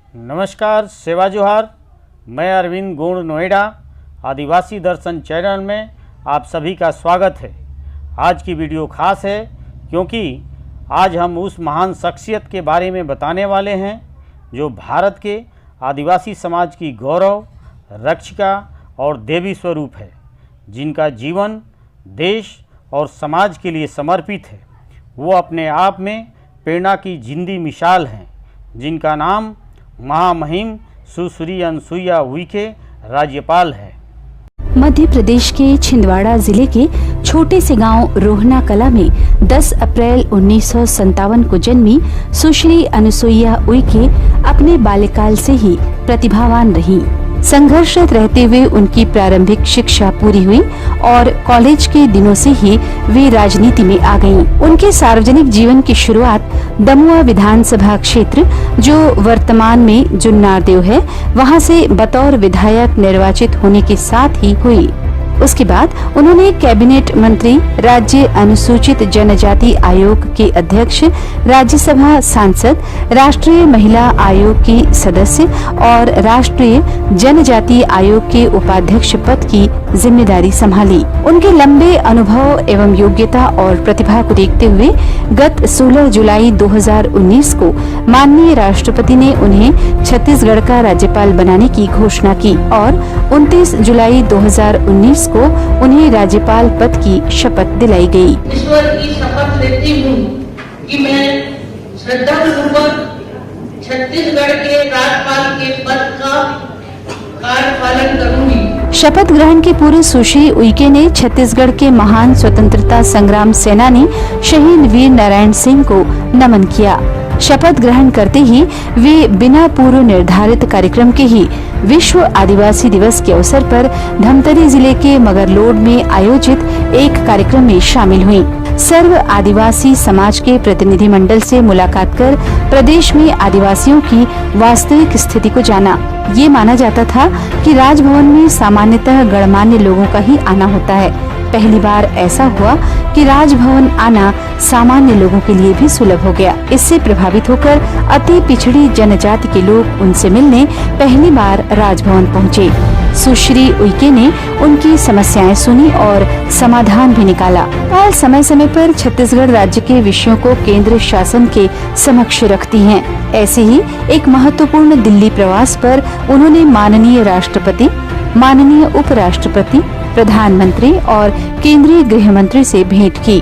नमस्कार, सेवा जोहार। मैं अरविंद गोंड नोएडा आदिवासी दर्शन चैनल में आप सभी का स्वागत है। आज की वीडियो खास है क्योंकि आज हम उस महान शख्सियत के बारे में बताने वाले हैं जो भारत के आदिवासी समाज की गौरव, रक्षिका और देवी स्वरूप है, जिनका जीवन देश और समाज के लिए समर्पित है। वो अपने आप में प्रेरणा की जिंदी मिसाल हैं, जिनका नाम महामहिम सुश्री अनसुईया उइके राज्यपाल है। मध्य प्रदेश के छिंदवाड़ा जिले के छोटे से गांव रोहना कला में 10 अप्रैल 1957 को जन्मी सुश्री अनसुईया उइके अपने बाल्यकाल से ही प्रतिभावान रही। संघर्षरत रहते हुए उनकी प्रारंभिक शिक्षा पूरी हुई और कॉलेज के दिनों से ही वे राजनीति में आ गईं। उनके सार्वजनिक जीवन की शुरुआत दमुआ विधानसभा क्षेत्र, जो वर्तमान में जुन्नारदेव है, वहां से बतौर विधायक निर्वाचित होने के साथ ही हुई। उसके बाद उन्होंने कैबिनेट मंत्री, राज्य अनुसूचित जनजाति आयोग के अध्यक्ष, राज्यसभा सांसद, राष्ट्रीय महिला आयोग की सदस्य और राष्ट्रीय जनजाति आयोग के उपाध्यक्ष पद की जिम्मेदारी संभाली। उनके लंबे अनुभव एवं योग्यता और प्रतिभा को देखते हुए गत 16 जुलाई 2019 को माननीय राष्ट्रपति ने उन्हें छत्तीसगढ़ का राज्यपाल बनाने की घोषणा की और 29 जुलाई 2019 को उन्हें राज्यपाल पद की शपथ दिलाई गई। ईश्वर की शपथ लेती हूँ कि मैं श्रद्धापूर्वक छत्तीसगढ़ के राज्यपाल के पद का कार्यपालन करूंगी। शपथ ग्रहण के पूर्व सुश्री उइके ने छत्तीसगढ़ के महान स्वतंत्रता संग्राम सेनानी शहीद वीर नारायण सिंह को नमन किया। शपथ ग्रहण करते ही वे बिना पूर्व निर्धारित कार्यक्रम के ही विश्व आदिवासी दिवस के अवसर पर धमतरी जिले के मगरलोड में आयोजित एक कार्यक्रम में शामिल हुई। सर्व आदिवासी समाज के प्रतिनिधि मंडल से मुलाकात कर प्रदेश में आदिवासियों की वास्तविक स्थिति को जाना। ये माना जाता था कि राजभवन में सामान्यतः गणमान्य लोगों का ही आना होता है। पहली बार ऐसा हुआ कि राजभवन आना सामान्य लोगों के लिए भी सुलभ हो गया। इससे प्रभावित होकर अति पिछड़ी जनजाति के लोग उनसे मिलने पहली बार राजभवन पहुँचे। सुश्री उइके ने उनकी समस्याएं सुनी और समाधान भी निकाला। और समय समय पर छत्तीसगढ़ राज्य के विषयों को केंद्र शासन के समक्ष रखती हैं। ऐसे ही एक महत्वपूर्ण दिल्ली प्रवास पर उन्होंने माननीय राष्ट्रपति, माननीय उपराष्ट्रपति, प्रधानमंत्री और केंद्रीय गृह मंत्री से भेंट की,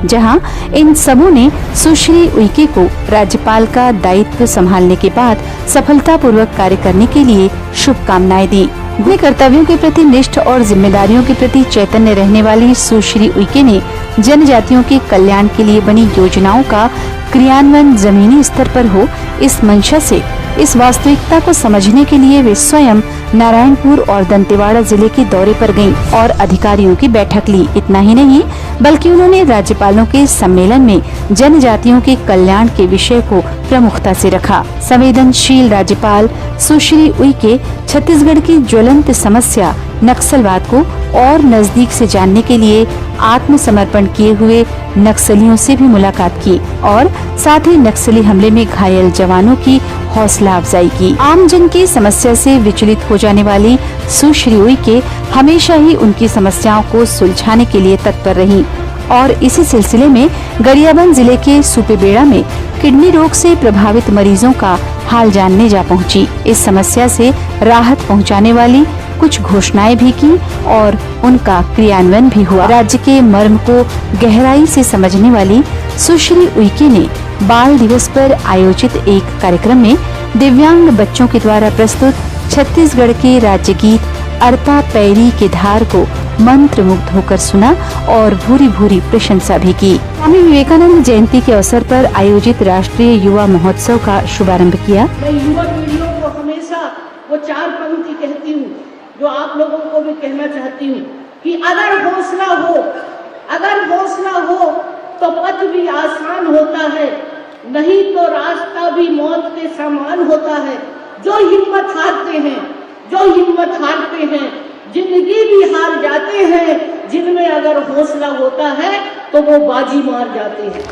जहां इन सबों ने सुश्री उइके को राज्यपाल का दायित्व संभालने के बाद सफलतापूर्वक कार्य करने के लिए शुभकामनाएं दी। अपने कर्तव्यों के प्रति निष्ठ और जिम्मेदारियों के प्रति चैतन्य रहने वाली सुश्री उइके ने जनजातियों के कल्याण के लिए बनी योजनाओं का क्रियान्वयन जमीनी स्तर पर हो, इस मंशा से इस वास्तविकता को समझने के लिए वे स्वयं नारायणपुर और दंतेवाड़ा जिले के दौरे पर गईं और अधिकारियों की बैठक ली। इतना ही नहीं बल्कि उन्होंने राज्यपालों के सम्मेलन में जनजातियों के कल्याण के विषय को प्रमुखता से रखा। संवेदनशील राज्यपाल सुश्री उइके छत्तीसगढ़ की ज्वलंत समस्या नक्सलवाद को और नजदीक से जानने के लिए आत्मसमर्पण किए हुए नक्सलियों से भी मुलाकात की और साथ ही नक्सली हमले में घायल जवानों की हौसला अफजाई की। आम जन की समस्या से विचलित हो जाने वाली सुश्री उइके हमेशा ही उनकी समस्याओं को सुलझाने के लिए तत्पर रहीं और इसी सिलसिले में गरियाबंद जिले के सुपेबेड़ा में किडनी रोग से प्रभावित मरीजों का हाल जानने जा पहुंची। इस समस्या से राहत पहुंचाने वाली कुछ घोषणाएं भी की और उनका क्रियान्वयन भी हुआ। राज्य के मर्म को गहराई से समझने वाली सुश्री उइके ने बाल दिवस पर आयोजित एक कार्यक्रम में दिव्यांग बच्चों के द्वारा प्रस्तुत छत्तीसगढ़ के राज्य गीत अरता पैरी के धार को मंत्र मुग्ध होकर सुना और भूरी भूरी प्रशंसा भी की। स्वामी विवेकानंद जयंती के अवसर पर आयोजित राष्ट्रीय युवा महोत्सव का शुभारंभ किया। मैं युवा पीढ़ियों को हमेशा वो 4 पंक्ति कहती हूँ जो आप लोगों को भी कहना चाहती हूँ कि अगर हौसला हो तो पथ भी आसान होता है, नहीं तो रास्ता भी मौत के समान होता है। जो हिम्मत हारते हैं जिंदगी भी हार जाते हैं, जिनमें अगर हौसला होता है तो वो बाजी मार जाते हैं।